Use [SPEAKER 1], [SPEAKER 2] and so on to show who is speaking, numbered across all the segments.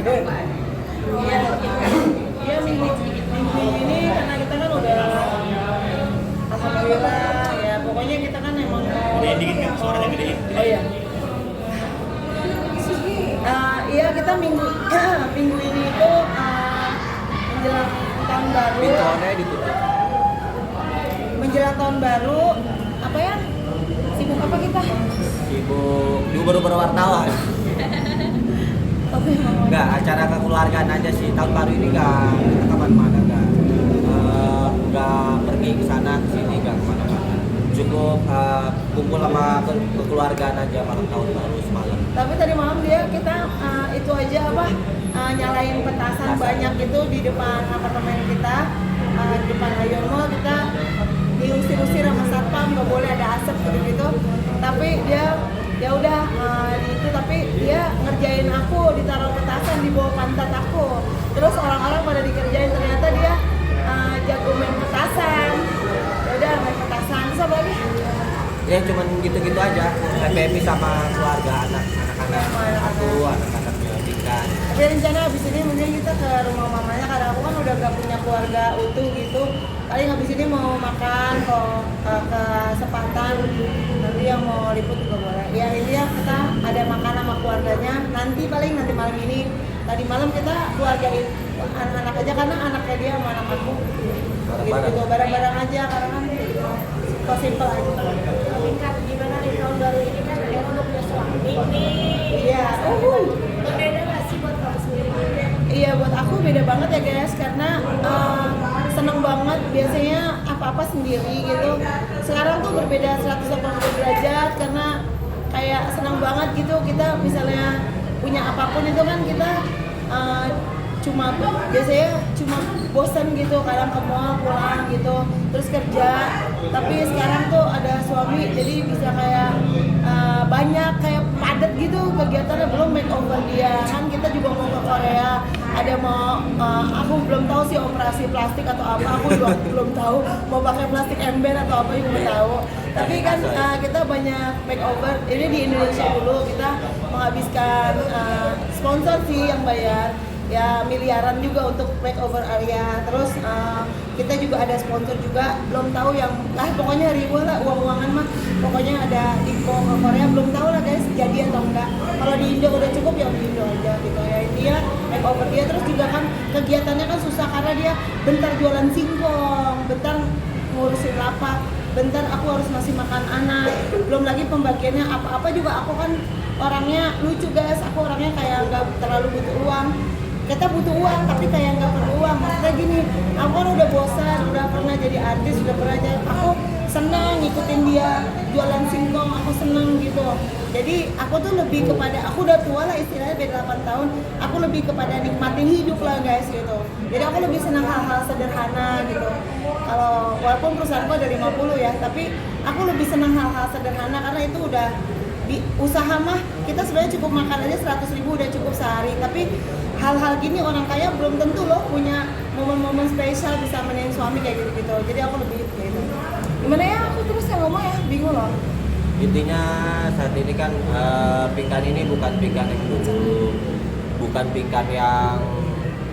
[SPEAKER 1] Iya, iya minggu ini karena kita kan udah alhamdulillah ya pokoknya kita kan emang mau
[SPEAKER 2] Gedein dikit kan, suaranya gedein.
[SPEAKER 1] Oh iya. Iya kita minggu minggu ini itu menjelang tahun baru.
[SPEAKER 2] Pintuannya ditutup.
[SPEAKER 1] Menjelang tahun baru apa ya? Sibuk apa kita?
[SPEAKER 2] Sibuk diuber-uber wartawan. Enggak, acara kekeluargaan aja sih. Tahun baru ini enggak kita kemana-mana enggak pergi ke sana ke sini enggak kemana-mana. Cukup kumpul sama kekeluargaan aja malam tahun baru semalam.
[SPEAKER 1] Tapi tadi malam kita itu aja apa nyalain petasan banyak itu di depan apartemen kita, di depan Ayon Mall kita diusir-usir sama satpam nggak boleh ada asap gitu. Tapi dia ya udah itu tapi dia ngerjain aku ditaruh petasan di bawah pantat aku. Terus orang-orang pada dikerjain ternyata dia jago main petasan. Ya udah main petasan terus apa lagi?
[SPEAKER 2] Ya cuman gitu-gitu aja, happy sama keluarga anak-anak aku, anak-anaknya Dika.
[SPEAKER 1] Tapi rencana abis ini mungkin kita ke rumah mamanya karena aku kan udah gak punya keluarga utuh gitu. Paling abis ini mau makan ke Sepatan, nanti yang mau liput juga boleh. Ya ini ya kita ada makan sama keluarganya. Nanti malam ini. Tadi malam kita keluargain anak-anak aja karena anaknya dia sama anak aku. Gitu bareng-bareng aja karena kan kok simple aja.
[SPEAKER 3] Tingkat gimana nih tahun baru ini kan Ero udah punya suami nih.
[SPEAKER 1] Iya.
[SPEAKER 3] Berbeda nggak sih buat kamu sendiri?
[SPEAKER 1] Iya buat aku beda banget ya guys karena seneng banget biasanya apa-apa sendiri gitu. Sekarang tuh berbeda 180 derajat karena kayak seneng banget gitu kita misalnya punya apapun itu kan kita biasanya cuma bosan gitu kadang ke mall pulang gitu terus kerja tapi sekarang tuh ada suami jadi bisa kayak banyak kayak padat gitu kegiatannya belum makeover dia kan kita juga mau ke Korea ada mau aku belum tahu sih operasi plastik atau apa aku juga belum tahu mau pakai plastik ember atau apa juga belum tahu tapi kan kita banyak makeover ini di Indonesia dulu kita menghabiskan sponsor sih yang bayar ya miliaran juga untuk makeover area terus kita juga ada sponsor juga belum tahu yang pokoknya ribuan lah uang-uangan mah pokoknya ada info ke Korea belum tahu lah guys jadi atau enggak kalau di Indo udah cukup ya di Indo aja gitu ya India makeover dia terus juga kan kegiatannya kan susah karena dia bentar jualan singkong bentar ngurusin lapak bentar aku harus ngasih makan anak belum lagi pembagiannya apa-apa juga aku kan orangnya lucu guys aku orangnya kayak nggak terlalu butuh uang kita butuh uang tapi kayak nggak perlu uang maksudnya gini aku kan udah bosan udah pernah jadi artis udah pernah jadi aku seneng ngikutin dia jualan singkong aku seneng gitu jadi aku tuh lebih kepada aku udah tua lah istilahnya beda 8 tahun aku lebih kepada nikmatin hidup lah guys gitu jadi aku lebih senang hal-hal sederhana gitu kalau walaupun perusahaanku ada 50 ya tapi aku lebih senang hal-hal sederhana karena itu udah usaha mah kita sebenarnya cukup makan aja 100.000 udah cukup sehari tapi hal-hal gini orang kaya belum tentu loh punya momen-momen spesial bisa menemuin suami kayak gitu-gitu jadi aku lebih gitu gimana ya aku terus yang ngomong ya bingung loh
[SPEAKER 2] Intinya saat ini kan Pinkan ini bukan Pinkan yang dulu bukan Pinkan yang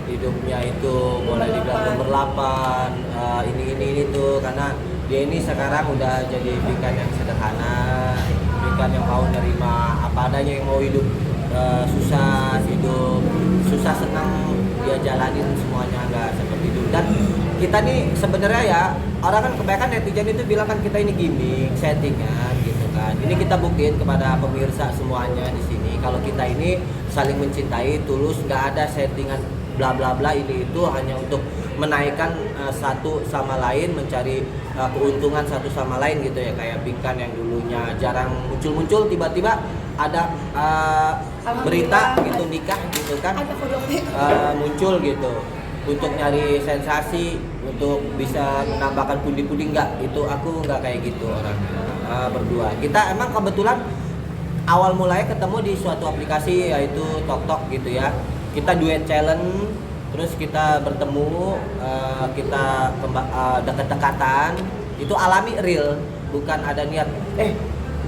[SPEAKER 2] hidupnya itu boleh dibilang berlapan ini tuh karena dia ini sekarang udah jadi Pinkan yang sederhana Pinkan yang mau nerima apa adanya yang mau hidup susah senang dia jalanin semuanya nggak seperti itu dan kita nih sebenarnya ya orang kan kebanyakan netizen itu bilang kan kita ini gimmick settingan gitu kan ini kita buktiin kepada pemirsa semuanya di sini kalau kita ini saling mencintai tulus nggak ada settingan bla bla bla ini itu hanya untuk menaikkan satu sama lain mencari keuntungan satu sama lain gitu ya kayak Pinkan yang dulunya jarang muncul tiba-tiba ada berita gitu nikah gitu kan muncul gitu untuk nyari sensasi untuk bisa menambahkan pundi-pundi enggak itu aku enggak kayak gitu orangnya berdua kita emang kebetulan awal mulai ketemu di suatu aplikasi yaitu TokTok gitu ya kita duet challenge terus kita bertemu kita dekat-dekatan itu alami real bukan ada niat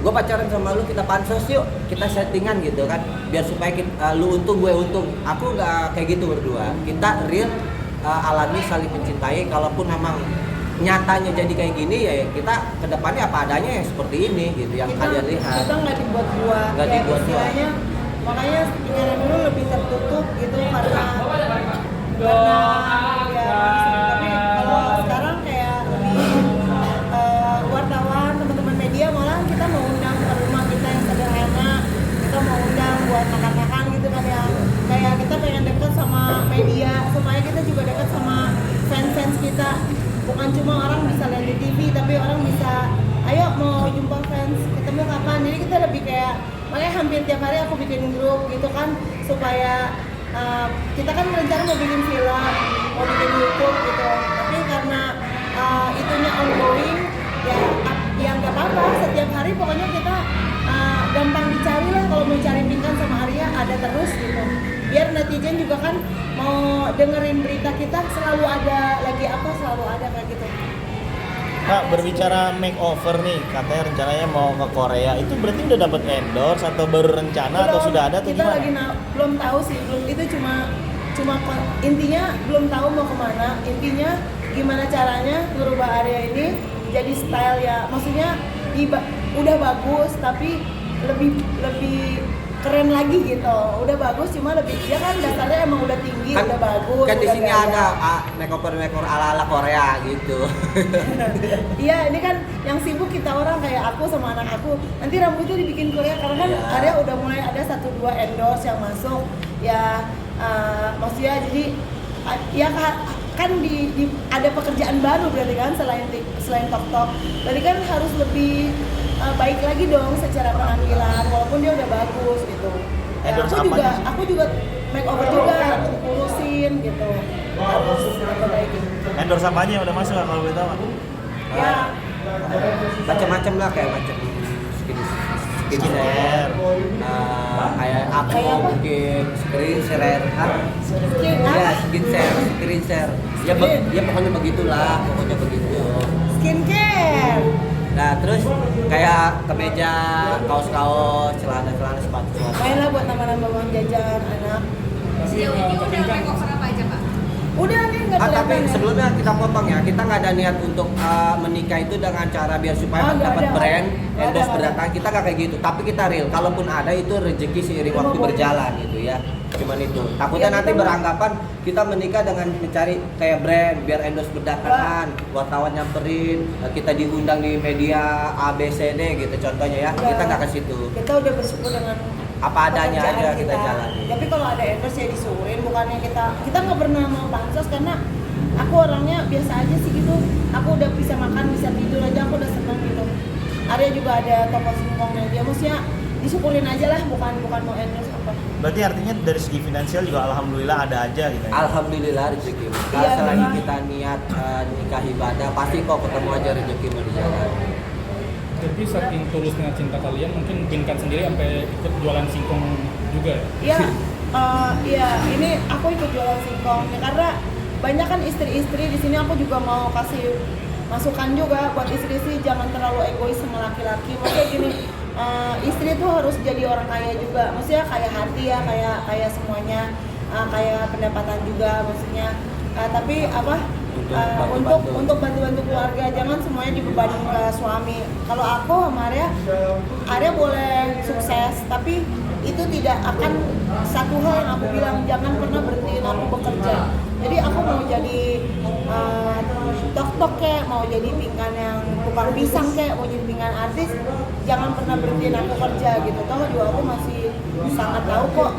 [SPEAKER 2] gue pacaran sama lu, kita pansos yuk, kita settingan gitu kan, biar supaya lu untung gue untung. Aku nggak kayak gitu berdua, kita real, alami, saling mencintai. Kalaupun memang nyatanya jadi kayak gini ya kita kedepannya apa adanya ya seperti ini gitu yang kalian lihat.
[SPEAKER 1] Kita nggak dibuat-buat,
[SPEAKER 2] Nggak
[SPEAKER 1] kayak
[SPEAKER 2] dibuat-buat.
[SPEAKER 1] istilahnya, makanya settingannya dulu lebih tertutup gitu karena ya tapi kalau sekarang kayak lebih wartawan, teman-teman media malah kita mau undang ke rumah kita yang sederhana, kita mau undang buat makan-makan gitu kan ya, kayak kita pengen dekat sama media supaya kita juga dekat sama fans-fans kita, bukan cuma orang bisa lihat di TV tapi orang bisa ayo mau jumpa fans ketemu kapan. Jadi kita lebih kayak, makanya hampir tiap hari aku bikin grup gitu kan supaya kita kan rencana mau bikin film, mau bikin YouTube gitu, tapi karena itunya ongoing ya nggak apa-apa, setiap hari pokoknya kita gampang dicari lah. Kalau mau cari Pinkan sama Arya ada terus gitu, biar netizen juga kan mau dengerin berita kita selalu ada, lagi apa selalu ada kayak gitu.
[SPEAKER 4] Kak, berbicara makeover nih, katanya rencananya mau ke Korea, itu berarti udah dapat endorse atau baru rencana atau sudah ada atau
[SPEAKER 1] kita
[SPEAKER 4] gimana?
[SPEAKER 1] lagi belum tahu sih, belum, itu cuma intinya belum tahu mau kemana, intinya gimana caranya merubah area ini jadi style ya, maksudnya udah bagus tapi lebih keren lagi gitu. Udah bagus cuma lebih, dia kan dasarnya emang udah tinggi,
[SPEAKER 2] Kan,
[SPEAKER 1] udah bagus.
[SPEAKER 2] kan di
[SPEAKER 1] udah
[SPEAKER 2] sini
[SPEAKER 1] gaya.
[SPEAKER 2] ada makeover ala Korea gitu.
[SPEAKER 1] Iya, ini kan yang sibuk kita orang kayak aku sama anak aku. Nanti rambutnya dibikin Korea karena kan
[SPEAKER 2] Iya.
[SPEAKER 1] Arya udah mulai ada 1-2 endorse yang masuk. Ya maksudnya jadi ya kan ada pekerjaan baru berarti kan selain TokTok. Berarti kan harus lebih baik lagi dong secara penampilan walaupun dia udah bagus gitu. Ya,
[SPEAKER 4] Endorse
[SPEAKER 1] aku
[SPEAKER 4] apanya sih?
[SPEAKER 1] aku juga makeover juga, urusin gitu. Harus diperbaiki.
[SPEAKER 4] Endorse apanya yang udah masuk Kak, kalau boleh tahu?
[SPEAKER 1] Ya,
[SPEAKER 2] Macam-macam lah, kayak macam skincare, kayak aku
[SPEAKER 1] Kayak apa?
[SPEAKER 2] mungkin skincare,
[SPEAKER 1] Skin
[SPEAKER 2] ya skincare, ya pokoknya begitulah, pokoknya begitu.
[SPEAKER 1] skincare.
[SPEAKER 2] Nah terus kayak kemeja, kaos-kaos, celana-celana, sepatu-sepatu.
[SPEAKER 1] Main lah buat nambah-nambah uang jajan anak.
[SPEAKER 5] Sejauh ini udah makeover apa aja Pak?
[SPEAKER 1] Udah nih nggak
[SPEAKER 2] Tapi
[SPEAKER 1] kelihatan ya.
[SPEAKER 2] sebelumnya kita potong ya, kita nggak ada niat untuk menikah itu dengan cara biar supaya
[SPEAKER 1] Oh, nggak
[SPEAKER 2] dapat
[SPEAKER 1] ada.
[SPEAKER 2] brand,
[SPEAKER 1] Nggak
[SPEAKER 2] endorse
[SPEAKER 1] ada.
[SPEAKER 2] berdatangan, kita nggak kayak gitu. Tapi kita real, kalaupun ada itu rezeki seiring waktu berjalan gitu ya. Cuman itu. Takutnya
[SPEAKER 1] Ya,
[SPEAKER 2] nanti
[SPEAKER 1] kita
[SPEAKER 2] beranggapan kita menikah dengan mencari kayak brand biar endorse berdatangan, wartawan nyamperin, kita diundang di media A B C D gitu contohnya ya.
[SPEAKER 1] Nggak.
[SPEAKER 2] Kita nggak ke situ.
[SPEAKER 1] Kita udah bersyukur dengan
[SPEAKER 2] Apa adanya
[SPEAKER 1] pekerjaan
[SPEAKER 2] aja kita jalani.
[SPEAKER 1] Tapi kalau ada endorse ya disuruhin, bukannya kita nggak pernah mau pansos karena aku orangnya biasa aja sih gitu. Aku udah bisa makan, bisa tidur aja, aku udah seneng gitu. Arya juga ada toko singkongnya, dia maksudnya disyukurin aja lah, bukan mau endorse apa.
[SPEAKER 4] Berarti artinya dari segi finansial juga alhamdulillah ada aja gitu ya?
[SPEAKER 2] Alhamdulillah rezeki. Kalau
[SPEAKER 1] Iya,
[SPEAKER 2] selagi
[SPEAKER 1] memang.
[SPEAKER 2] kita niat nikah ibadah, pasti kok ketemu aja rezeki mau di jalan.
[SPEAKER 6] Jadi saking tulus dengan cinta kalian, mungkin Pinkan sendiri sampai ikut jualan singkong juga ya?
[SPEAKER 1] Iya, iya. Ini aku ikut jualan singkong ya, karena banyak kan istri-istri di sini. Aku juga mau kasih masukan juga buat istri-istri, jangan terlalu egois sama laki-laki. Maksudnya gini, istri tuh harus jadi orang kaya juga. Maksudnya kaya hati ya, kayak semuanya, kayak pendapatan juga. Maksudnya, tapi apa? Untuk bantu-bantu keluarga, jangan semuanya dibebanin ke suami. Kalau aku sama Arya boleh sukses, tapi itu tidak akan satu hal yang aku bilang, jangan pernah berhentiin aku bekerja. Jadi aku mau jadi tok-tok kayak, mau jadi Pinkan yang tukang pisang kayak, mau jadi Pinkan artis, jangan pernah berhentiin aku kerja gitu. Toh juga aku masih sangat tahu kok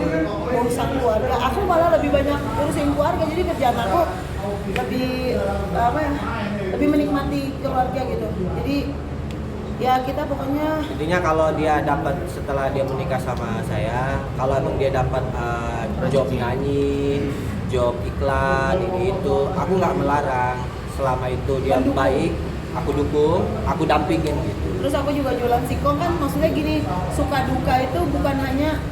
[SPEAKER 1] urusan keluarga. Aku malah lebih banyak urusin keluarga, jadi kerjaan aku lebih lebih menikmati keluarga gitu. Jadi ya kita pokoknya
[SPEAKER 2] Intinya kalau dia dapat setelah dia menikah sama saya, kalau emang dia dapat job nyanyi, job iklan ini itu, aku nggak melarang. Selama itu dia
[SPEAKER 1] Mendukung.
[SPEAKER 2] baik, aku dukung, aku dampingin gitu.
[SPEAKER 1] terus aku juga jualan singkong kan, maksudnya gini, suka duka itu bukan hanya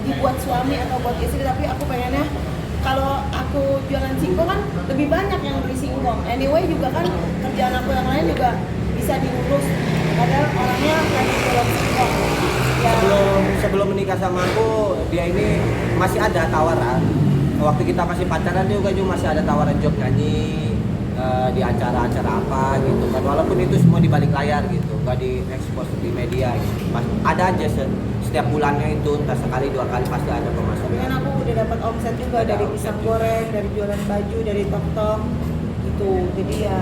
[SPEAKER 1] dibuat suami atau buat istri, tapi aku pengennya kalau aku jualan singkong kan lebih banyak yang beli singkong. Anyway juga kan kerjaan aku yang lain juga bisa bisa diurus padahal orangnya lagi belum singkong ya.
[SPEAKER 2] Sebelum menikah sama aku, dia ini masih ada tawaran. Waktu kita masih pacaran dia juga masih ada tawaran job nyanyi di acara-acara apa gitu kan. Walaupun itu semua di balik layar gitu, gak diekspos di media gitu. Ada aja setiap bulannya itu entah sekali 2 kali pasti ada
[SPEAKER 1] Tapi
[SPEAKER 2] pemasukan.
[SPEAKER 1] kan aku udah dapat omset juga
[SPEAKER 2] Ada
[SPEAKER 1] dari
[SPEAKER 2] omset
[SPEAKER 1] pisang
[SPEAKER 2] juga.
[SPEAKER 1] goreng, dari jualan baju, dari tok-tok gitu. Jadi ya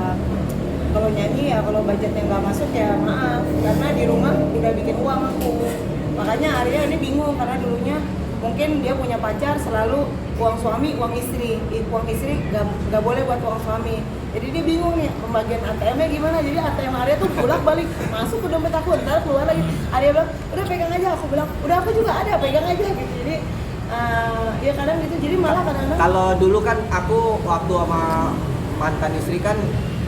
[SPEAKER 1] kalau nyanyi ya kalau budgetnya nggak masuk ya maaf, karena di rumah udah bikin uang aku. Makanya Arya ini bingung karena dulunya mungkin dia punya pacar selalu uang suami, uang istri nggak boleh buat uang suami. Jadi dia bingung nih pembagian ATM-nya gimana. Jadi ATM Arya tuh bolak balik masuk ke dompet aku, ntar keluar lagi. Arya bilang udah pegang aja, aku bilang udah aku juga ada pegang aja gitu. Jadi ya kadang gitu. Jadi malah kadang-kadang
[SPEAKER 2] Kalau dulu kan aku waktu sama mantan istri kan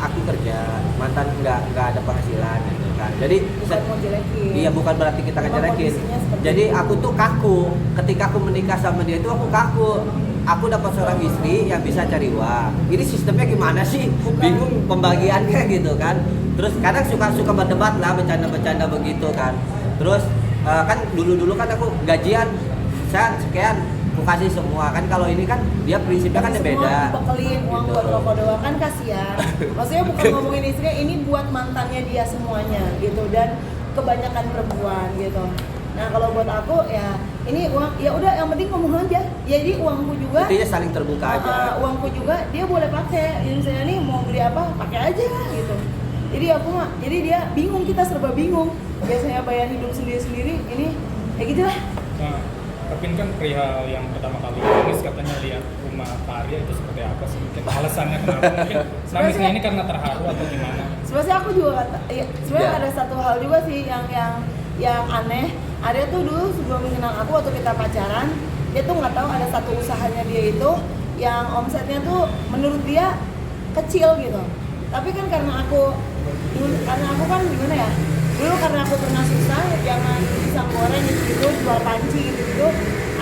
[SPEAKER 2] aku kerja, mantan nggak ada penghasilan gitu kan. Jadi
[SPEAKER 1] bukan mau jelekin.
[SPEAKER 2] iya bukan berarti kita
[SPEAKER 1] Memang
[SPEAKER 2] ngejelekin.
[SPEAKER 1] kondisinya seperti
[SPEAKER 2] Jadi
[SPEAKER 1] itu.
[SPEAKER 2] aku tuh kaku. Ketika aku menikah sama dia itu aku kaku. Aku dapat seorang istri yang bisa cari uang. Ini sistemnya gimana sih? Bingung pembagiannya gitu kan. Terus kadang suka berdebat lah, bercanda-bercanda begitu kan. Terus kan dulu kan aku gajian sekian aku kasih semua kan. Kalau ini kan dia prinsipnya kan
[SPEAKER 1] Semua
[SPEAKER 2] beda.
[SPEAKER 1] dibekelin uang
[SPEAKER 2] Gitu.
[SPEAKER 1] buat rokok doang kan kasihan. Maksudnya bukan ngomongin istrinya, ini buat mantannya dia semuanya gitu, dan kebanyakan perempuan gitu. Nah kalau buat aku ya ini uang ya udah yang penting ngomong aja. Jadi uangku juga
[SPEAKER 2] Intinya saling terbuka aja.
[SPEAKER 1] uangku juga dia boleh pakai. Jadi misalnya nih mau beli apa pakai aja gitu. Jadi jadi dia bingung, kita serba bingung. Biasanya bayar hidup sendiri-sendiri, ini ya gitulah.
[SPEAKER 6] Nah, tapi kan perihal yang pertama kali nangis katanya lihat rumah Kak Arya itu seperti apa sih? Mungkin alasannya kenapa? Mungkin nangisnya ini karena terharu atau gimana?
[SPEAKER 1] Sebenarnya aku juga sebenarnya
[SPEAKER 2] Ya.
[SPEAKER 1] ada satu hal juga sih yang aneh. Arya tuh dulu sebelum mengenal aku waktu kita pacaran, dia tuh nggak tahu ada satu usahanya dia itu yang omsetnya tuh menurut dia kecil gitu. Tapi kan karena aku kan gimana ya? Dulu karena aku pernah susah, jangan pisang goreng gitu, jual panci gitu.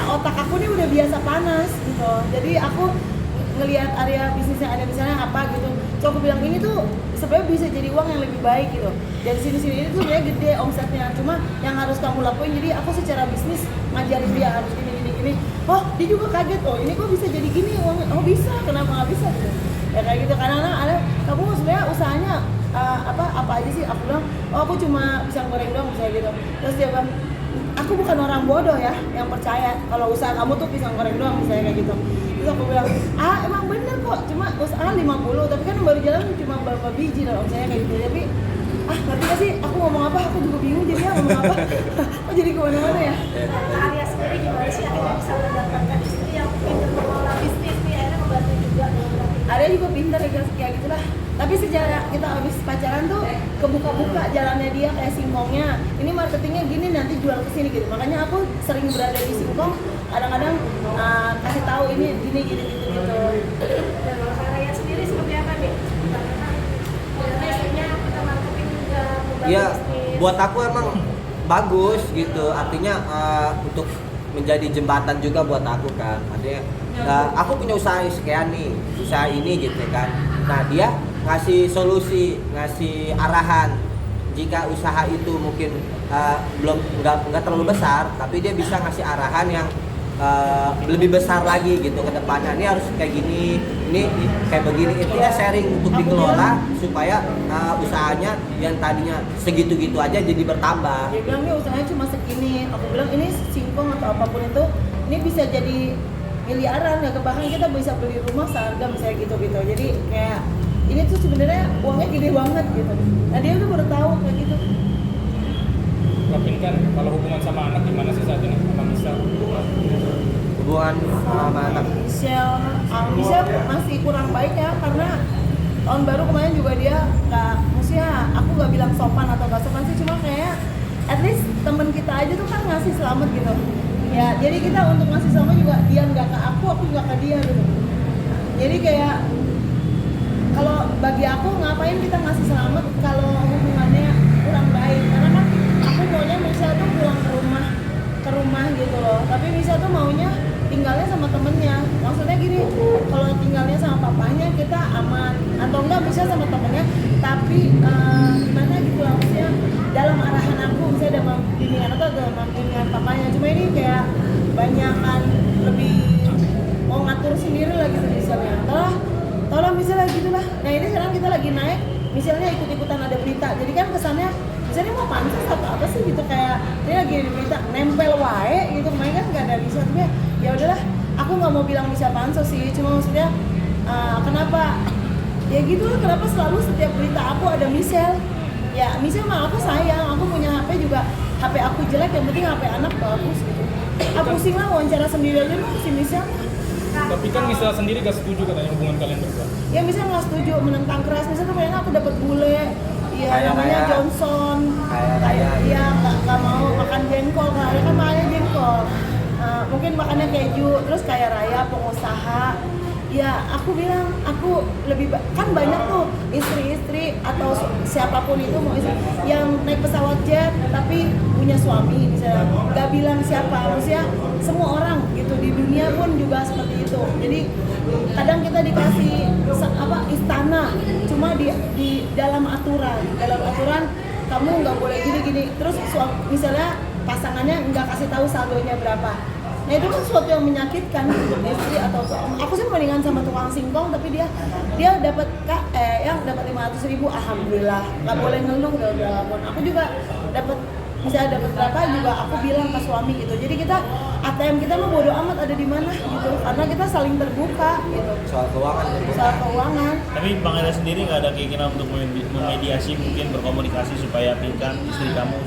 [SPEAKER 1] Otak aku nih udah biasa panas gitu. Jadi aku ngelihat area bisnisnya ada misalnya apa gitu, so aku bilang ini tuh sebenarnya bisa jadi uang yang lebih baik gitu. Dari sini ini tuh sebenarnya gede omsetnya, cuma yang harus kamu lakuin. Jadi aku secara bisnis ngajarin dia harus gini. Oh dia juga kaget, oh ini kok bisa jadi gini uangnya, oh bisa, kenapa nggak bisa gitu. Ya kayak gitu. Karena ada kamu sebenarnya usahanya apa aja sih. Aku bilang oh aku cuma pisang goreng doang misalnya gitu. Terus dia bilang aku bukan orang bodoh ya yang percaya kalau usaha kamu tuh pisang goreng doang misalnya kayak gitu. Terus aku bilang emang bener kok, cuma usaha 50 tapi kan baru jalan cuma berapa biji dalam saya kayak gitu. Tapi ngerti gak sih aku ngomong apa, aku juga bingung jadi ngomong apa. Kok jadi kemana-mana ya.
[SPEAKER 3] Kak Arya sendiri gimana sih akhirnya bisa mendapatkan istri yang pintar mengelola bisnis nih, akhirnya membantu juga
[SPEAKER 1] Arya juga pintar ya kayak gitulah. Tapi sejak kita habis pacaran tuh kebuka-buka jalannya dia kayak singkongnya. Ini marketingnya gini, nanti jual ke sini gitu. Makanya aku sering berada di singkong, kadang-kadang kasih tahu ini gini gitu.
[SPEAKER 3] Dan kalau Kak Arya sendiri seperti apa nih? Karena istrinya kita marketing juga membantu
[SPEAKER 2] Ya
[SPEAKER 3] bisnis.
[SPEAKER 2] buat aku emang bagus gitu. Artinya untuk menjadi jembatan juga buat aku kan. Artinya aku punya usaha sekian nih, usaha ini gitu kan. Nah dia ngasih solusi, ngasih arahan. Jika usaha itu mungkin nggak terlalu besar, tapi dia bisa ngasih arahan yang lebih besar lagi gitu ke depannya. Ini harus kayak gini, ini kayak begini. Intinya sharing untuk dikelola supaya usahanya yang tadinya segitu-gitu aja jadi bertambah.
[SPEAKER 1] Dia bilang nih usahanya cuma segini. Aku bilang ini singkong atau apapun itu, ini bisa jadi miliaran ya. Bahkan kita bisa beli rumah seharga misalnya gitu. Jadi kayak ini tuh sebenarnya uangnya gede banget gitu. Nah dia udah baru tahu kayak gitu.
[SPEAKER 6] Tapi kan kalau hubungan sama anak gimana sih saat ini sama Misal?
[SPEAKER 2] Hubungan sama anak.
[SPEAKER 1] Michelle masih kurang baik ya, karena tahun baru kemarin juga dia maksudnya aku nggak bilang sopan atau nggak sopan sih, cuma kayak at least temen kita aja tuh kan ngasih selamat gitu ya. Jadi kita untuk ngasih selamat juga dia nggak ke aku nggak ke dia gitu. Jadi kayak kalau bagi aku ngapain kita ngasih selamat kalau hubungannya kurang baik, karena kan aku maunya Michelle tuh pulang ke rumah gitu loh, tapi Michelle tuh maunya tinggalnya sama temennya. Maksudnya gini, kalau tinggalnya sama papahnya kita aman, atau enggak bisa sama temennya, tapi gimana gitu lah, maksudnya dalam arahan aku, misalnya dalam bimbingan atau dalam bimbingan papanya. Cuma ini kayak banyakan lebih mau ngatur sendiri lah gitu misalnya. Tolong misalnya gitulah. Nah ini sekarang kita lagi naik, misalnya ikut-ikutan ada berita, jadi kan kesannya misalnya mau pantas atau apa sih gitu, kayak ini lagi di berita nempel wae gitu, kemarin kan nggak ada bisa, tapi ya udahlah, aku nggak mau bilang bisa pansos sih, cuma maksudnya kenapa ya gitu lah, kenapa selalu setiap berita aku ada Michelle. Ya Michelle mah aku sayang, aku punya HP juga, HP aku jelek, yang penting HP anak bagus gitu. Aku pusing lah wawancara sendiri aja mah si Michelle.
[SPEAKER 6] Tapi kan Michelle sendiri gak setuju katanya hubungan kalian berdua.
[SPEAKER 1] Ya misalnya nggak setuju, menentang keras. Misalnya kemarin aku dapat bule, ya
[SPEAKER 2] Kayak
[SPEAKER 1] namanya
[SPEAKER 2] Raya.
[SPEAKER 1] Johnson,
[SPEAKER 2] Kayak
[SPEAKER 1] dia nggak mau makan jengkol, karena kan makannya jengkol. Mungkin makannya keju, terus kayak Raya pengusaha. Ya aku bilang, aku kan banyak tuh istri-istri atau siapapun itu mau istri yang naik pesawat jet tapi punya suami misalnya, nggak bilang siapa, maksudnya semua orang gitu di dunia pun juga seperti itu. Jadi kadang kita dikasih istana, cuma di dalam aturan kamu nggak boleh gini, terus misalnya pasangannya nggak kasih tahu saldonya berapa. Nah itu kan sesuatu yang menyakitkan untuk istri atau suami. Aku sih mendingan sama tukang singkong, tapi dia dapat yang dapat 500.000, alhamdulillah, nggak boleh ngeluh udah. Aku juga dapat berapa juga aku bilang ke suami gitu. Jadi kita ATM kita mah bodo amat ada di mana gitu, karena kita saling terbuka gitu.
[SPEAKER 2] Soal keuangan.
[SPEAKER 4] Tapi Bang Eda sendiri nggak ada keinginan untuk memediasi, mungkin berkomunikasi supaya Pinkan istri kamu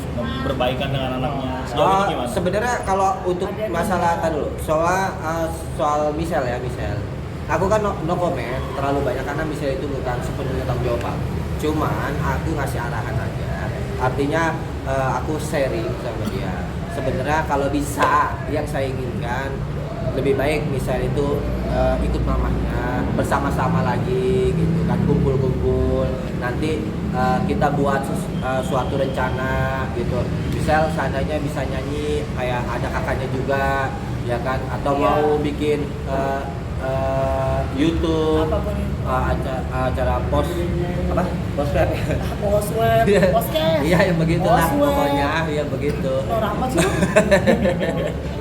[SPEAKER 4] berbaikan dengan anaknya. Sejauh ini gimana?
[SPEAKER 2] Sebenarnya kalau untuk masalah dulu soal Michelle. Aku kan no comment terlalu banyak karena Michelle itu bukan sepenuhnya tanggung jawab. Cuman aku ngasih arahan aja. Artinya aku sharing sama dia. Sebenarnya kalau bisa yang saya inginkan lebih baik Michelle itu ikut mamahnya bersama-sama lagi gitu kan, kumpul-kumpul. Nanti kita buat suatu rencana gitu. Michelle seandainya bisa nyanyi kayak ada kakaknya juga ya kan, atau mau bikin YouTube acara post web iya yang begitulah pokoknya ya begitu.
[SPEAKER 1] Amat sih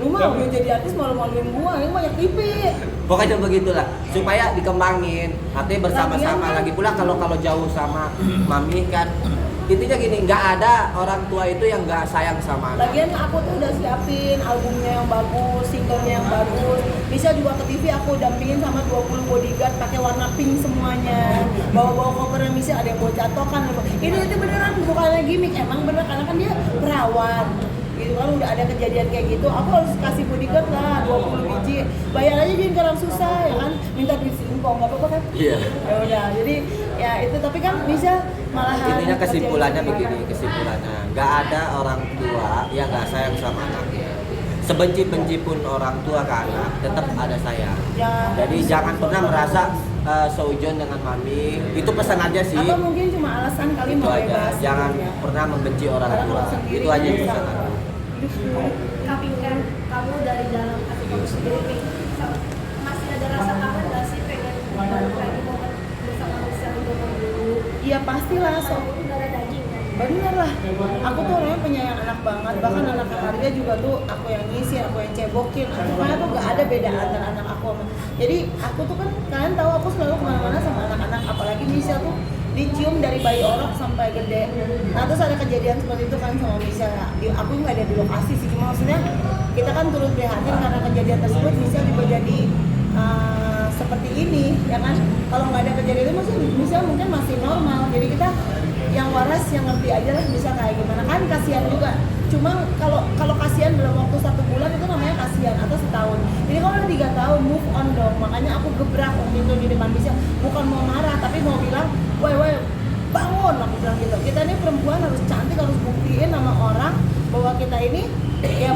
[SPEAKER 1] lu mah udah jadi artis malu-maluin gua, ini banyak TV.
[SPEAKER 2] Pokoknya begitulah supaya dikembangin, artinya bersama-sama. Lagi pula kalau jauh sama mami kan intinya gini, nggak ada orang tua itu yang nggak sayang sama anak.
[SPEAKER 1] Lagian aku tuh udah siapin albumnya yang bagus, singlenya yang bagus. Bisa juga ke TV aku dampingin sama 20 bodyguard pakai warna pink semuanya. Bawa-bawa covernya Misha, ada yang bawa catokan. Ini beneran bukannya gimmick, emang bener karena kan dia perawat. Gitu kan udah ada kejadian kayak gitu, aku harus kasih bodyguard lah 20 biji. Bayar aja jangan karena susah ya kan, minta duit singkong, nggak apa-apa kan?
[SPEAKER 2] Iya.
[SPEAKER 1] Ya udah, jadi ya itu, tapi kan bisa malahan.
[SPEAKER 2] Intinya kesimpulannya
[SPEAKER 1] terjadi
[SPEAKER 2] begini, nggak ada orang tua yang nggak sayang sama anaknya. Sebenci-benci pun orang tua ke anak, tetap ada sayang.
[SPEAKER 1] Ya,
[SPEAKER 2] Jadi jangan pernah merasa seujon dengan mami. Itu pesan aja sih.
[SPEAKER 1] atau mungkin cuma alasan kali
[SPEAKER 2] Itu
[SPEAKER 1] mau
[SPEAKER 2] aja.
[SPEAKER 1] bebas.
[SPEAKER 2] Jangan
[SPEAKER 1] ya.
[SPEAKER 2] pernah membenci orang
[SPEAKER 1] Karena
[SPEAKER 2] tua.
[SPEAKER 1] kalau sendiri
[SPEAKER 2] Itu aja
[SPEAKER 1] kan
[SPEAKER 2] pesan
[SPEAKER 1] bisa.
[SPEAKER 2] aku.
[SPEAKER 3] Kak Pinkan, kamu dari dalam hati kamu sendiri masih ada rasa kangen nggak sih pengen balik lagi momen bersama Michelle zaman dulu?
[SPEAKER 1] Iya pastilah, so.
[SPEAKER 3] Itu darah daging kan?
[SPEAKER 1] Bener lah, aku tuh orangnya penyayang anak banget. Bahkan anak Arya juga tuh aku yang ngisi, aku yang cebokin. Pokoknya tuh gak ada beda antara anak aku sama. Jadi aku tuh kan, kalian tahu aku selalu kemana-mana sama anak-anak. Apalagi Misha tuh dicium dari bayi orang sampai gede. Nah terus ada kejadian seperti itu kan sama Misha. Aku nggak ada di lokasi sih, cuma maksudnya kita kan turut prihatin karena kejadian tersebut. Misha juga jadi seperti ini, ya kan? Kalau nggak ada kejadian itu, maksudnya Misha mungkin masih normal. Jadi kita yang waras, yang ngerti aja lah bisa kayak gimana kan, kasihan juga. Cuma kalau kasihan dalam waktu 1 bulan itu namanya kasihan, atau setahun. Ini kalau udah 3 tahun, move on dong. Makanya aku gebrak waktu itu di depan Misha, bukan mau marah tapi mau bilang, woi bangun, aku bilang gitu. Kita ini perempuan harus cantik, harus buktiin sama orang bahwa kita ini ya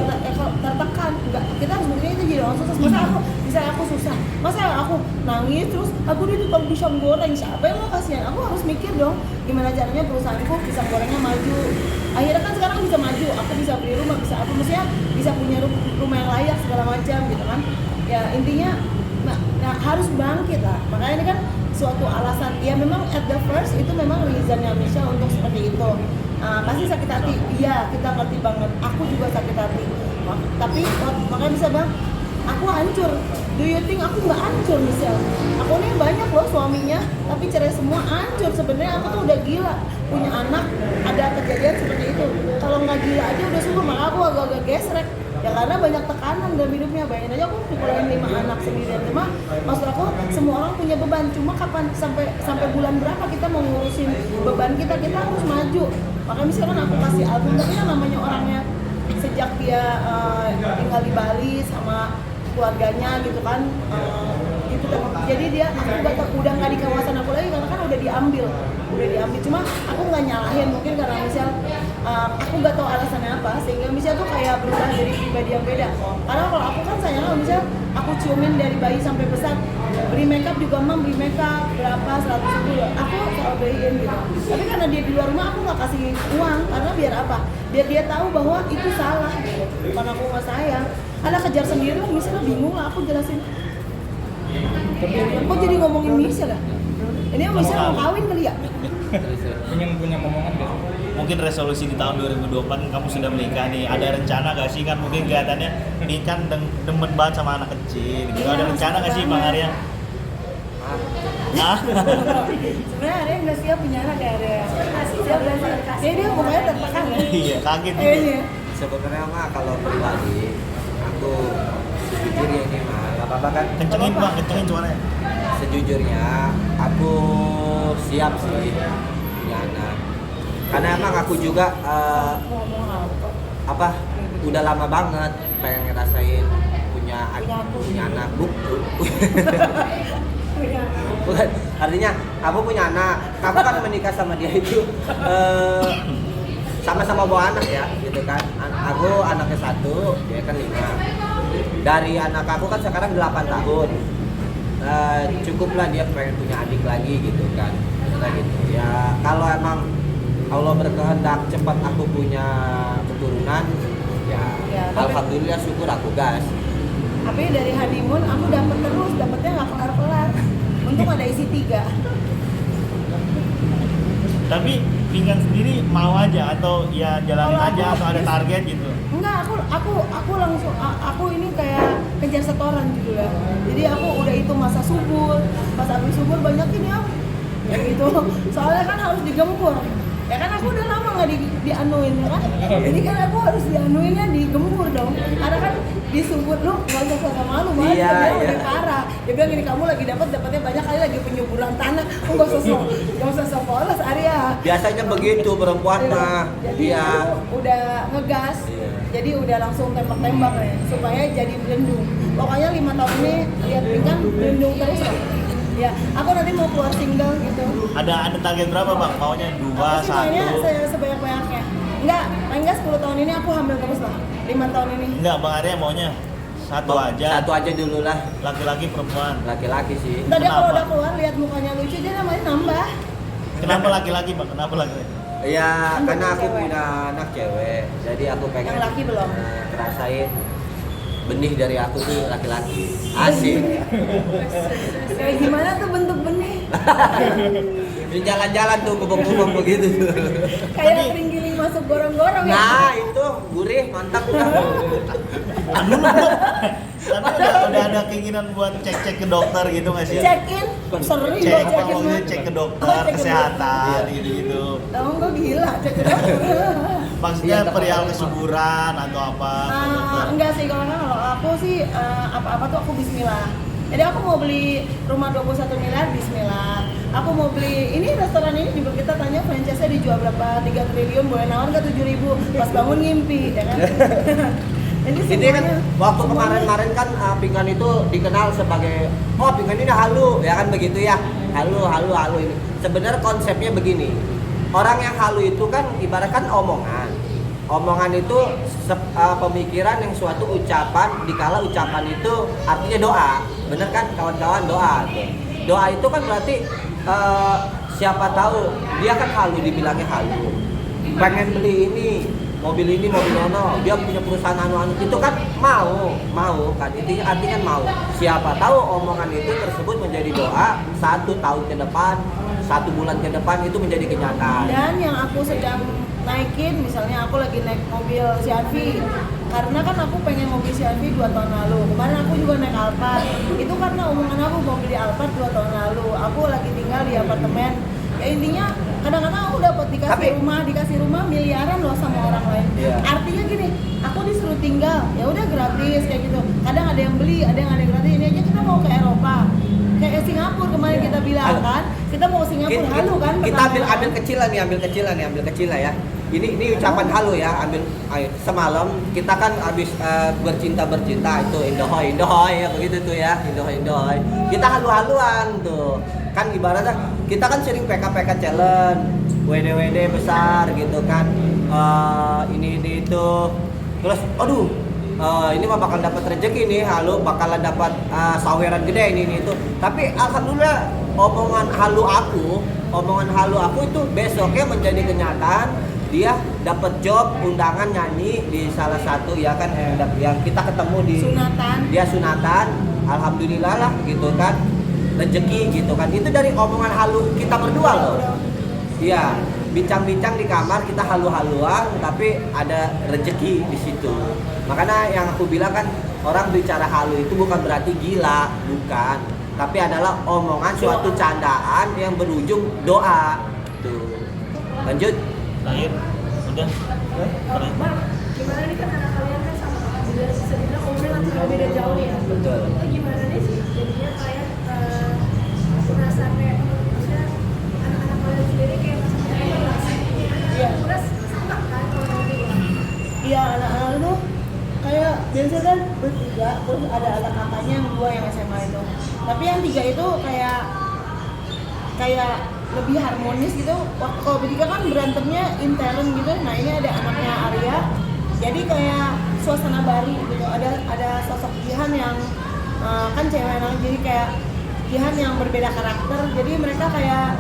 [SPEAKER 1] tertekan. Enggak, kita harus buktiin itu jadi orang sukses. Masa aku susah, masa aku nangis terus aku di tukang pisang goreng, siapa yang mau kasihan? Aku harus mikir dong gimana caranya perusahaanku pisang gorengnya maju. Akhirnya kan sekarang bisa maju, aku bisa beli rumah, bisa apa, maksudnya bisa punya rumah yang layak segala macam gitu kan. Ya Ya intinya harus bangkit lah. Makanya ini kan suatu alasan. Ya memang at the first itu memang reasonnya Michelle untuk seperti itu. Pasti sakit hati. Iya, kita ngerti banget. Aku juga sakit hati. Tapi makanya bisa bang, aku hancur. Do you think aku nggak hancur Michelle? Aku nih banyak loh suaminya, tapi cerai semua hancur. Sebenarnya aku tuh udah gila punya anak, ada kejadian seperti itu. Kalau nggak gila aja udah syukur, maka aku agak-agak gesrek. Ya karena banyak tekanan dalam hidupnya. Bayangin aja aku dikurain 5 anak sendirian. Cuma maksud aku semua orang punya beban. Cuma kapan sampai bulan berapa kita mau ngurusin beban kita harus maju. Makanya misalkan aku kasih album, tapi kan namanya orangnya sejak dia tinggal di Bali sama keluarganya gitu kan, gitu kan. Jadi dia udah nggak di kawasan aku lagi karena kan udah diambil. Cuma aku nggak nyalahin, mungkin karena misal aku nggak tahu alasannya apa sehingga misal tuh kayak berubah dari pribadi yang beda. Karena kalau aku kan sayang misal aku ciumin dari bayi sampai besar, beli makeup juga beli makeup berapa 110, aku selalu beliin gitu. Tapi karena dia di luar rumah aku nggak kasih uang karena biar apa? Biar dia tahu bahwa itu salah gitu. Bukan aku nggak sayang. Ada kejar sendiri lah, misalnya bingung lah aku jelasin. Kok jadi ngomongin Michelle ya? Ini yang Michelle mau kawin kali ya?
[SPEAKER 6] punya momongan gak?
[SPEAKER 4] Mungkin resolusi di tahun 2024 kamu sudah menikah nih, ada rencana gak sih? Kan mungkin kelihatannya ini kan demen banget sama anak kecil gitu. Ada rencana gak sih Bang Arya? Hah?
[SPEAKER 1] Sebenarnya Arya nggak siap punya anak ya Arya. Siap dan siap. Dia pokoknya tertekan ya.
[SPEAKER 4] Iya, kaget
[SPEAKER 1] Ini.
[SPEAKER 4] gitu.
[SPEAKER 2] Sebenarnya mah kalau pribadi aku sejujurnya ini mah nggak apa-apa kan.
[SPEAKER 4] Kencengin Bang, kencengin suaranya.
[SPEAKER 2] Sejujurnya aku siap sih punya anak. Karena emang aku juga udah lama banget pengen ngerasain punya anak. Bukan, artinya aku punya anak. Aku kan menikah sama dia itu sama-sama bawa anak ya, gitu kan. Aku anaknya 1, dia kan 5. Dari anak aku kan sekarang 8 tahun. Cukuplah dia pengen punya adik lagi gitu kan. Gitu. Ya kalau emang Allah berkehendak cepat aku punya keturunan, ya alhamdulillah syukur aku gas.
[SPEAKER 1] Tapi dari honeymoon aku dapetnya nggak kelar-kelar. Untung ada isi 3.
[SPEAKER 4] Tapi pinggan sendiri mau aja atau ya jalanin
[SPEAKER 1] Kalau
[SPEAKER 4] aja
[SPEAKER 1] aku-
[SPEAKER 4] atau ada target gitu?
[SPEAKER 1] Enggak, aku langsung aku ini kayak kejar setoran gitu ya. Jadi aku udah hitung masa subur, pas habis subur banyak ini ya. Kayak gitu. Soalnya kan harus digempur. Ya kan aku udah lama nggak dianuin ya kan. Jadi kan aku harus dianuinnya digempur dong. Karena kan disubur lu nggak usah sama malu banget.
[SPEAKER 2] Iya,
[SPEAKER 1] Dia
[SPEAKER 2] iya.
[SPEAKER 1] udah parah. Dia bilang gini, kamu lagi dapatnya banyak kali lagi penyuburan tanah. Nggak usah sok polos Arya.
[SPEAKER 2] Biasanya begitu perempuan mah.
[SPEAKER 1] Jadi
[SPEAKER 2] Iya.
[SPEAKER 1] aku udah ngegas,
[SPEAKER 2] Iya.
[SPEAKER 1] jadi udah langsung tembak-tembak ya, supaya jadi belendung. Pokoknya 5 tahun ini lihat pinggan belendung terus lah. Ya, aku nanti mau keluar single gitu.
[SPEAKER 4] Ada target berapa Bang? Maunya 2,
[SPEAKER 1] Aku sih maunya
[SPEAKER 4] 1?
[SPEAKER 1] sebanyak-banyaknya. Enggak 10 tahun ini aku hamil terus lah. 5 tahun ini.
[SPEAKER 4] Enggak, Bang Arya maunya 1 aja.
[SPEAKER 2] Satu aja dulu lah.
[SPEAKER 4] Laki-laki perempuan.
[SPEAKER 2] Laki-laki sih.
[SPEAKER 1] Tadi kalau
[SPEAKER 4] Kenapa?
[SPEAKER 1] udah keluar lihat mukanya lucu, dia namanya nambah.
[SPEAKER 4] Kenapa laki-laki Bang? Kenapa laki-laki?
[SPEAKER 2] Ya,
[SPEAKER 1] Kan
[SPEAKER 2] karena aku
[SPEAKER 1] cewek.
[SPEAKER 2] punya anak cewek, jadi aku pengen
[SPEAKER 1] Yang laki belum?
[SPEAKER 2] ngerasain benih dari aku tuh laki-laki. Asik.
[SPEAKER 1] Kayak gimana tuh bentuk benih?
[SPEAKER 2] Di jalan-jalan tuh bubuk-bubuk begitu.
[SPEAKER 1] Kayak terenggiling masuk gorong-gorong ya.
[SPEAKER 2] Nah, itu gurih, mantap udah.
[SPEAKER 4] Anu Bang. Tapi udah ada keinginan buat cek-cek ke dokter gitu nggak sih?
[SPEAKER 1] Check in, sering
[SPEAKER 4] Cek
[SPEAKER 1] gua
[SPEAKER 4] apa
[SPEAKER 1] check in
[SPEAKER 4] maksudnya
[SPEAKER 1] mah.
[SPEAKER 4] cek ke
[SPEAKER 1] Oh,
[SPEAKER 4] dokter
[SPEAKER 1] cek ke
[SPEAKER 4] kesehatan gitu-gitu.
[SPEAKER 1] Tahu nggak gila cek ke dokter.
[SPEAKER 4] Maksudnya
[SPEAKER 2] Iya,
[SPEAKER 4] perihal
[SPEAKER 2] dokter.
[SPEAKER 4] kesuburan atau apa ke dokter?
[SPEAKER 1] Enggak sih, kalau aku sih apa-apa tuh aku bismillah. Jadi aku mau beli rumah 21 miliar, bismillah. Aku mau beli, ini restoran ini juga kita tanya franchise-nya dijual berapa, 3 triliun, boleh nawar nggak 7.000, pas bangun ngimpi, ya kan? Jadi
[SPEAKER 2] Ini kan
[SPEAKER 1] semuanya-
[SPEAKER 2] waktu
[SPEAKER 1] semuanya-
[SPEAKER 2] kemarin-kemarin kan pinggan itu dikenal sebagai pinggan ini halu, ya kan begitu ya. Halu ini. Sebenarnya konsepnya begini. Orang yang halu itu kan ibaratkan omongan. Omongan itu pemikiran yang suatu ucapan, dikala ucapan itu artinya doa. Bener kan kawan-kawan, doa tuh. Doa itu kan berarti siapa tahu dia kan halu, dibilangnya halu. Pengen beli ini, mobil ini mobil ono, dia punya perusahaan anu itu kan mau kan, intinya artinya kan mau. Siapa tahu omongan itu tersebut menjadi doa 1 tahun ke depan, 1 bulan ke depan itu menjadi kenyataan.
[SPEAKER 1] Dan yang aku sedang naikin, misalnya aku lagi naik mobil CR-V, karena kan aku pengen mobil CR-V 2 tahun lalu. Kemarin aku juga naik Alphard, itu karena omongan aku mau beli Alphard 2 tahun lalu. Aku lagi tinggal di apartemen. Ya intinya kadang-kadang aku dapat dikasih rumah miliaran loh sama orang lain.
[SPEAKER 2] Iya.
[SPEAKER 1] Artinya gini, aku disuruh tinggal, ya udah gratis kayak gitu. Kadang ada yang beli, ada yang gratis. Ini aja kita mau ke Eropa. Kayak Singapura kemarin kita bilang kan, kita mau ke Singapura, halu kan?
[SPEAKER 2] Kita ambil kecilan ya. Ini ucapan halu ya, ayo. Semalam kita kan habis bercinta itu indohoy ya begitu tuh ya, indohoy. Kita halu-haluan tuh. Kan ibaratnya kita kan sering PK challenge, WD besar gitu kan. Ini itu. Terus aduh, ini mah bakal dapat rezeki nih, halu bakalan dapat saweran gede ini itu. Tapi alhamdulillah omongan halu aku itu besoknya menjadi kenyataan. Dia dapat job undangan nyanyi di salah satu ya kan yang kita ketemu di
[SPEAKER 1] sunatan.
[SPEAKER 2] Dia sunatan, alhamdulillah lah gitu kan, rezeki gitu kan. Itu dari omongan halu kita berdua loh. Iya, bincang-bincang di kamar kita halu-haluan tapi ada rezeki di situ. Makanya yang aku bilang kan, orang bicara halu itu bukan berarti gila, bukan, tapi adalah omongan suatu candaan yang berujung doa. Tuh. Lanjut.
[SPEAKER 4] Terakhir, udah.
[SPEAKER 3] Bang, gimana nih kan anak kalian kan sama bisa dibilang umurnya antara beda jauh ya.
[SPEAKER 2] Betul.
[SPEAKER 3] Itu gimana nih sih? Jadinya kayak merasa kayak maksudnya anak-anak kalian sendiri kayak merasa
[SPEAKER 1] Iya.
[SPEAKER 3] udah senang kan kalau gitu.
[SPEAKER 1] Iya, anak-anak itu kayak biasa kan bertiga, terus ada anak kakaknya yang 2 yang SMA itu. Tapi yang 3 itu kayak lebih harmonis gitu. Waktu kalau bertiga kan berantemnya intern gitu. Nah ini ada anaknya Arya, jadi kayak suasana baru gitu. Ada sosok Jihan yang kan cewek anak, jadi kayak Jihan yang berbeda karakter. Jadi mereka kayak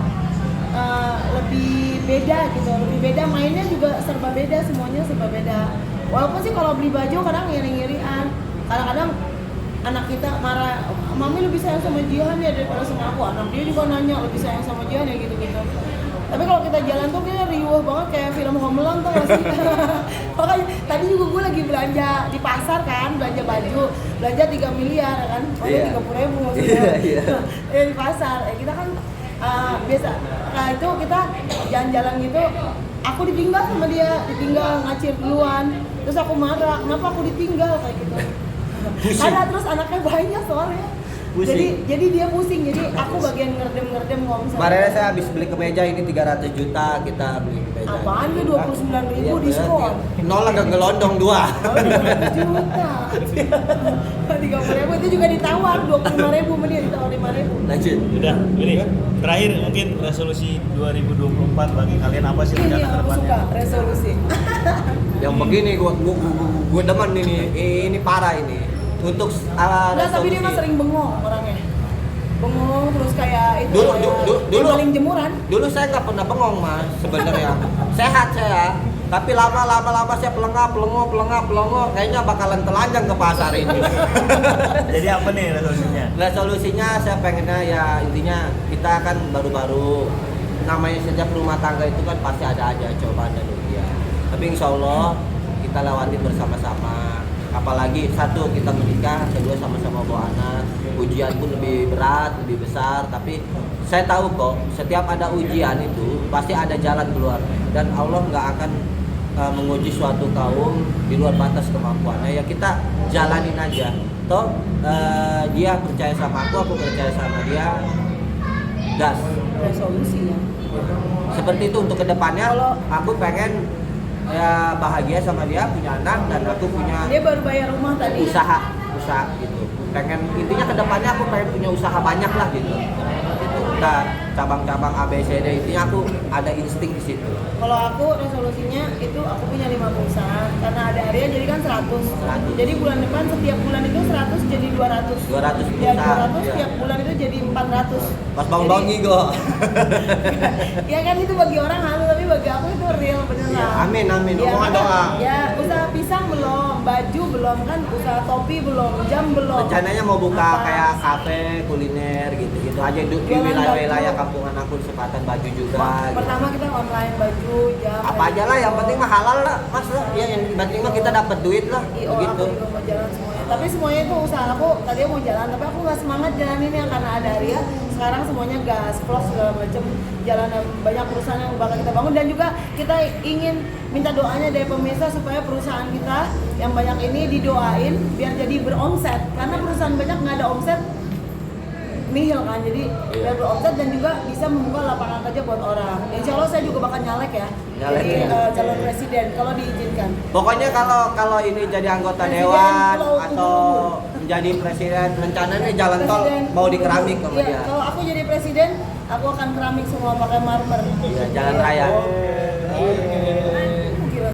[SPEAKER 1] lebih beda gitu, lebih beda, mainnya juga serba beda, semuanya serba beda. Walaupun sih kalau beli baju kadang ngiri-ngirian, kadang-kadang anak kita marah, mami lebih sayang sama Jihan ya daripada sama aku. Anak dia juga nanya lebih sayang sama Jihan ya gitu-gitu. Tapi kalau kita jalan tuh kita riuh banget kayak film Home Alone tuh gak sih? Makanya tadi juga gue lagi belanja di pasar kan, belanja baju, belanja 3 miliar kan, 30.000 maksudnya. Ya di pasar, kita kan biasa. Nah itu kita jalan-jalan gitu, aku ditinggal sama dia, ditinggal ngacir duluan. Terus aku marah, kenapa aku ditinggal kayak gitu. Karena terus anaknya banyak soalnya. Jadi dia pusing, jadi aku bagian ngerdem kalau misalnya.
[SPEAKER 2] Kemarin saya habis beli kemeja ini 300 juta kita beli kemeja.
[SPEAKER 1] Apaan ke 29.000 diskon?
[SPEAKER 2] Nol agak ngelondong 2.
[SPEAKER 1] Oh, 200 juta. 30.000 itu juga ditawar, 25.000 sama dia ditawar 5.000.
[SPEAKER 2] Lanjut.
[SPEAKER 4] Udah, ini terakhir mungkin resolusi 2024 bagi kalian apa sih
[SPEAKER 1] Ini
[SPEAKER 4] rencana
[SPEAKER 1] yang aku
[SPEAKER 4] kedepannya?
[SPEAKER 1] suka, resolusi.
[SPEAKER 2] Yang begini gua demen ini parah ini. Untuk
[SPEAKER 1] Enggak, tapi dia mah sering bengong orangnya. Bengong terus kayak itu
[SPEAKER 2] Dulu
[SPEAKER 1] maling jemuran.
[SPEAKER 2] Dulu saya nggak pernah bengong mas sebenarnya. Sehat saya. Tapi lama saya pelengok, kayaknya bakalan telanjang ke pasar ini.
[SPEAKER 4] Jadi apa nih resolusinya?
[SPEAKER 2] Resolusinya saya pengennya ya intinya kita kan baru-baru, namanya sejak rumah tangga itu kan pasti ada aja cobaan dan ujian. Tapi insya Allah kita lewati bersama-sama. Apalagi satu kita menikah, kedua sama-sama bawa anak. Ujian pun lebih berat, lebih besar. Tapi saya tahu kok setiap ada ujian itu pasti ada jalan keluar. Dan Allah nggak akan menguji suatu kaum di luar batas kemampuannya. Ya kita jalanin aja. Toh dia percaya sama aku percaya sama dia. Gas.
[SPEAKER 1] Resolusi ya.
[SPEAKER 2] Seperti itu untuk kedepannya. Aku pengen ya bahagia sama dia, punya anak, dan aku punya
[SPEAKER 1] Dia baru bayar rumah tadi.
[SPEAKER 2] usaha gitu. Pengen intinya kedepannya aku pengen punya usaha banyak lah gitu. Nah, cabang-cabang ABCD intinya aku ada insting di situ.
[SPEAKER 1] Kalau aku resolusinya itu aku punya 5 perusahaan karena ada Arya jadi kan 100. Jadi bulan depan setiap bulan itu 100 jadi 200.
[SPEAKER 2] 200
[SPEAKER 1] Ya
[SPEAKER 2] perusahaan,
[SPEAKER 1] 200
[SPEAKER 2] iya.
[SPEAKER 1] setiap bulan itu jadi 400.
[SPEAKER 2] Pas bangun-bangun nih gua.
[SPEAKER 1] Ya kan itu bagi orang halu, tapi bagi aku itu real beneran.
[SPEAKER 2] Iya, amin, amin.
[SPEAKER 1] Ya,
[SPEAKER 2] Omongan
[SPEAKER 1] karena,
[SPEAKER 2] doa.
[SPEAKER 1] ya usaha pisang belum, baju belum kan, usaha topi belum, jam belum.
[SPEAKER 2] Rencananya mau buka
[SPEAKER 1] Apa?
[SPEAKER 2] kayak kafe, kuliner gitu-gitu aja di
[SPEAKER 1] Jualan
[SPEAKER 2] wilayah-wilayah
[SPEAKER 1] baju.
[SPEAKER 2] kampungan aku Sepatan baju juga. gitu.
[SPEAKER 1] Pertama kita online baju, jam.
[SPEAKER 2] Apa aja lah, yang penting mah halal lah, Mas lah. Ya, yang penting mah kita dapat duit lah,
[SPEAKER 1] Iya,
[SPEAKER 2] begitu.
[SPEAKER 1] aku juga mau jalan semuanya. Tapi semuanya itu usaha aku tadinya mau jalan, tapi aku nggak semangat jalaninnya karena ada Arya. Sekarang semuanya gas, vlog segala macam, jalan banyak perusahaan yang bakal kita bangun dan juga kita ingin minta doanya dari pemirsa supaya perusahaan kita yang banyak ini didoain biar jadi beromset. Karena perusahaan banyak nggak ada omset, nihil kan, jadi biar beromset dan juga bisa membuka lapangan kerja buat orang. Insya Allah saya juga bakal nyalek ya,
[SPEAKER 2] Nyalek,
[SPEAKER 1] jadi
[SPEAKER 2] ya.
[SPEAKER 1] calon presiden kalau diizinkan.
[SPEAKER 2] Pokoknya kalau ini jadi anggota
[SPEAKER 1] Presiden
[SPEAKER 2] dewan
[SPEAKER 1] Pulau
[SPEAKER 2] atau menjadi presiden, rencananya jalan tol
[SPEAKER 1] Presiden
[SPEAKER 2] mau di keramik sama
[SPEAKER 1] Iya,
[SPEAKER 2] dia.
[SPEAKER 1] kalau aku jadi presiden, aku akan keramik semua pakai marmer.
[SPEAKER 2] Iya, jalan raya.
[SPEAKER 1] Oke.